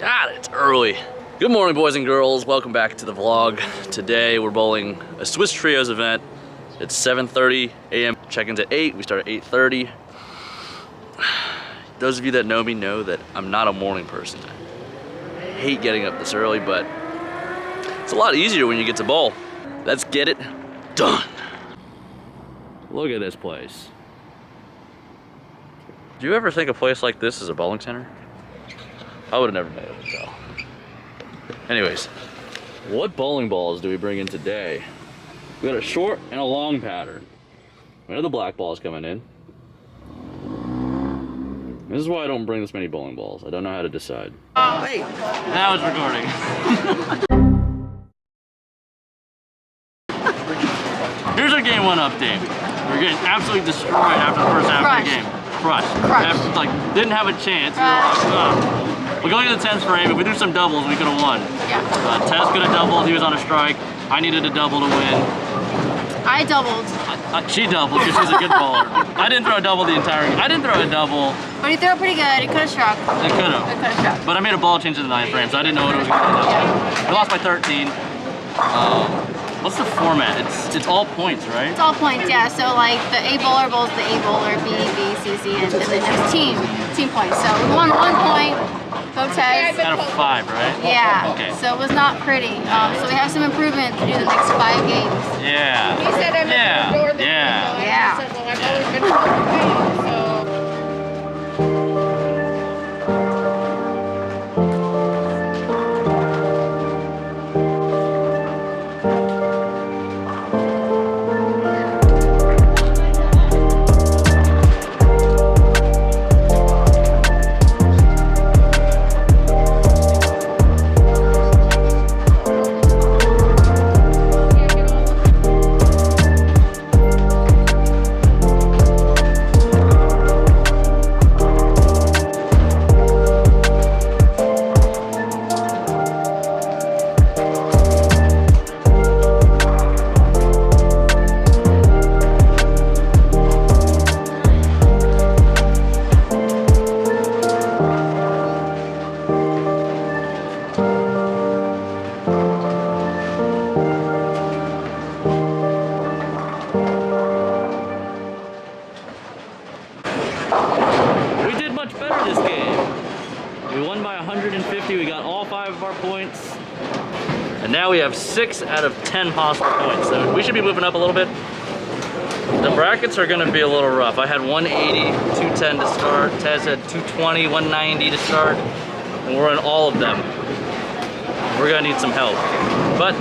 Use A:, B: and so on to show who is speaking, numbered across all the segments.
A: God, it's early. Good morning, boys and girls. Welcome back to the vlog. Today we're bowling a Swiss Trios event. It's 7:30 a.m. Check-in's at 8. We start at 8:30. Those of you that know me know that I'm not a morning person. I hate getting up this early, but it's a lot easier when you get to bowl. Let's get it done. Look at this place. Do you ever think a place like this is a bowling center? I would have never been able to tell. Anyways, what bowling balls do we bring in today? We got a short and a long pattern. We know the black balls coming in. This is why I don't bring this many bowling balls. I don't know how to decide. Oh, wait. Now it's recording. Here's our game one update. We're getting absolutely destroyed after the first half of the game. Crushed. Like, didn't have a chance. We're going to the 10th frame. If we threw some doubles, we could have won. Yeah. Tess could have doubled. He was on a strike. I needed a double to win.
B: I doubled.
A: She doubled because she's a good bowler. I didn't throw a double the entire game. I didn't throw a double.
B: But he threw it pretty good. It could have struck.
A: It could have.
B: It could have struck.
A: But I made a ball change in the 9th frame, so I didn't know what it was going to end up. Yeah. We lost by 13. What's the format? It's all points, right?
B: It's all points, yeah. So like the A bowler bowls the A bowler, B, C, C, and then there's team points. So we won 1 point. Go Tess.
A: Out of 5, right?
B: Yeah.
A: Okay.
B: So it was not pretty. So we have some improvement to do the next 5 games.
A: Yeah.
C: He said I'm at the door.
B: Yeah.
C: I said, well, I've always been home, so.
A: We got all 5 of our points, and now we have 6 out of 10 possible points, so we should be moving up a little bit. The brackets are going to be a little rough. I had 180, 210 to start. Tez had 220, 190 to start, and we're in all of them. We're going to need some help, but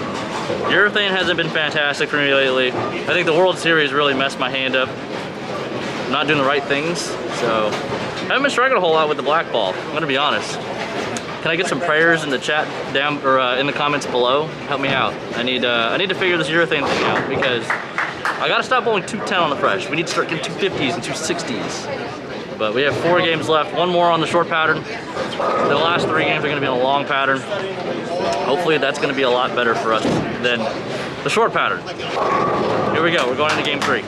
A: Urethane hasn't been fantastic for me lately. I think the World Series really messed my hand up. I'm not doing the right things, so I haven't been striking a whole lot with the black ball. I'm going to be honest. Can I get some prayers in the chat down or in the comments below? Help me out. I need to figure this urethane thing out because I gotta stop bowling 210 on the fresh. We need to start getting 250s and 260s. But we have 4 games left. 1 more on the short pattern. The last 3 games are gonna be in a long pattern. Hopefully that's gonna be a lot better for us than the short pattern. Here we go. We're going into game 3.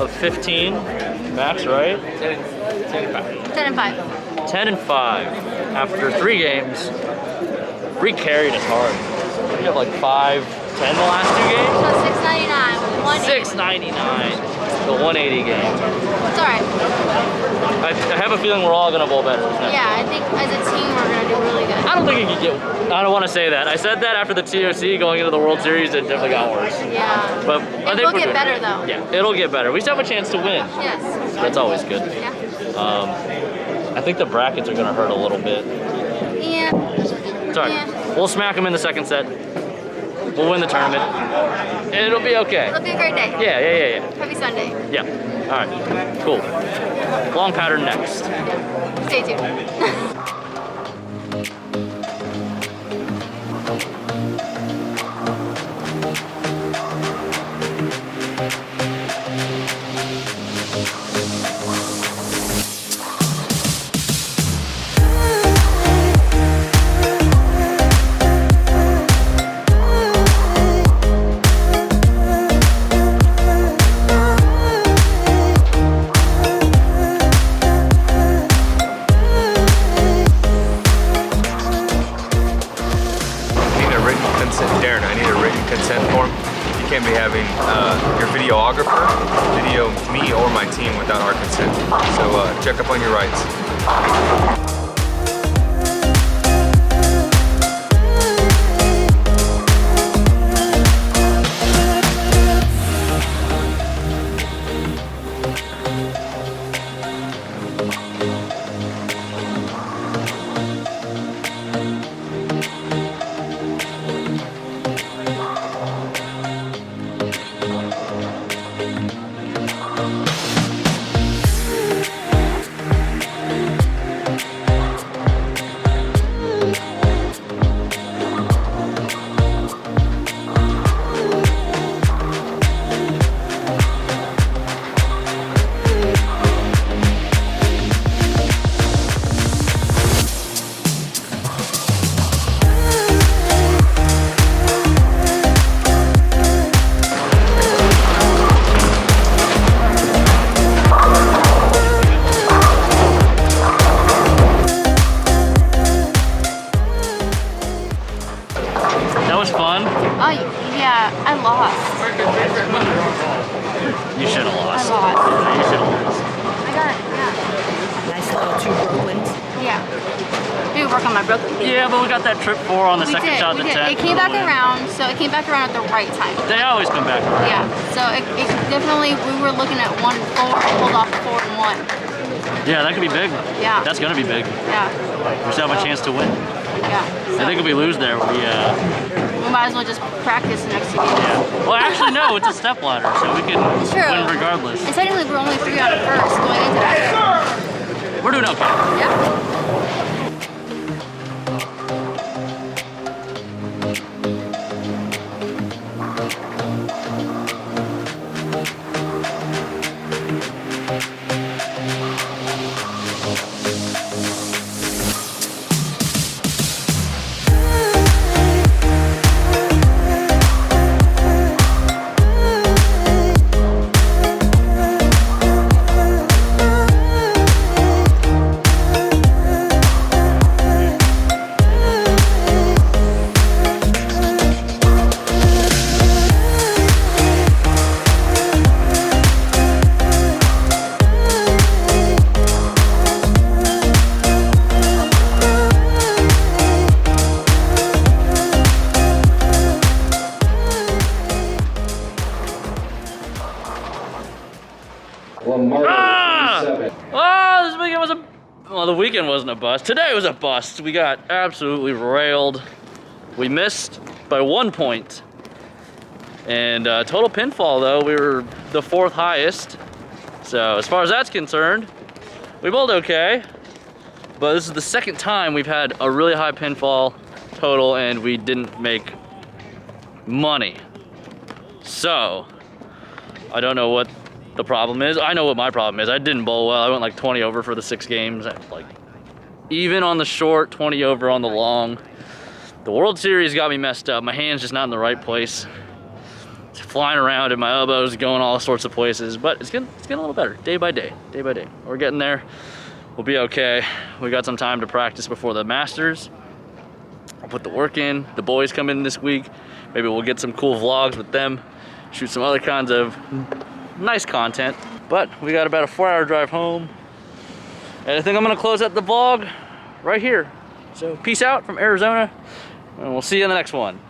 A: of 15 max, right?
B: 10 and 5.
A: 10 and 5 after 3 games. Re-carried is hard. We have like 5, 10 the last 2 games.
B: So 699, 180.
A: 699. The 180 game.
B: It's alright.
A: I have a feeling we're all gonna bowl better.
B: Yeah, I think as a team we're gonna do really good.
A: I don't think it could get. I don't want to say that. I said that after the TOC going into the World Series, it definitely got worse.
B: Yeah.
A: But I think
B: will
A: we're
B: get
A: good.
B: better though.
A: Yeah, it'll get better. We still have a chance to win.
B: Yes.
A: That's always good.
B: Yeah.
A: I think the brackets are gonna hurt a little bit.
B: Yeah.
A: It's alright.
B: Yeah.
A: We'll smack them in the second set. We'll win the tournament. It'll be okay.
B: It'll be a great day.
A: Yeah.
B: Happy Sunday.
A: Yeah. All right. Cool. Long pattern next.
B: Stay tuned.
D: Darren, I need a written consent form. You can't be having your videographer video me or my team without our consent. So check up on your rights.
B: Oh, yeah, I lost.
A: You should have lost.
B: I lost.
A: Yeah, you should have lost.
B: I got it, yeah.
E: Nice little 2 Brooklyns.
B: Yeah. Maybe work on my Brooklyn.
A: Yeah, but we got that trip 4 on the
B: We
A: second
B: did,
A: shot
B: we
A: of the
B: did.
A: 10.
B: It came back around, so it came back around at the right time.
A: They always come back.
B: Yeah, so it definitely, we were looking at 1 and 4, and pulled off 4 and 1.
A: Yeah, that could be big.
B: Yeah.
A: That's gonna be big.
B: Yeah,
A: We still have a chance to win.
B: yeah. So
A: I think if we lose there, we
B: might as well just practice the next 2 games.
A: yeah. Well, actually, no, it's a step ladder, so we can
B: It's true.
A: win regardless.
B: And technically, we're only 3 out of first going into that.
A: We're doing okay.
B: Yeah.
A: Oh, this weekend was well, the weekend wasn't a bust. Today was a bust. We got absolutely railed. We missed by 1 point. And total pinfall, though, we were the 4th highest. So as far as that's concerned, we bowled okay. But this is the 2nd time we've had a really high pinfall total and we didn't make money. So I don't know what the problem is. I know what my problem is. I didn't bowl well. I went like 20 over for the 6 games. Like even on the short, 20 over on the long. The World Series got me messed up. My hand's just not in the right place. flying around and my elbows going all sorts of places, but it's getting a little better day by day. We're getting there. We'll be okay. We got some time to practice before the Masters. I'll put the work in. The boys come in this week. Maybe we'll get some cool vlogs with them, shoot some other kinds of nice content. But we got about a 4-hour drive home. And I think I'm gonna close out the vlog right here. So peace out from Arizona, and we'll see you in the next one.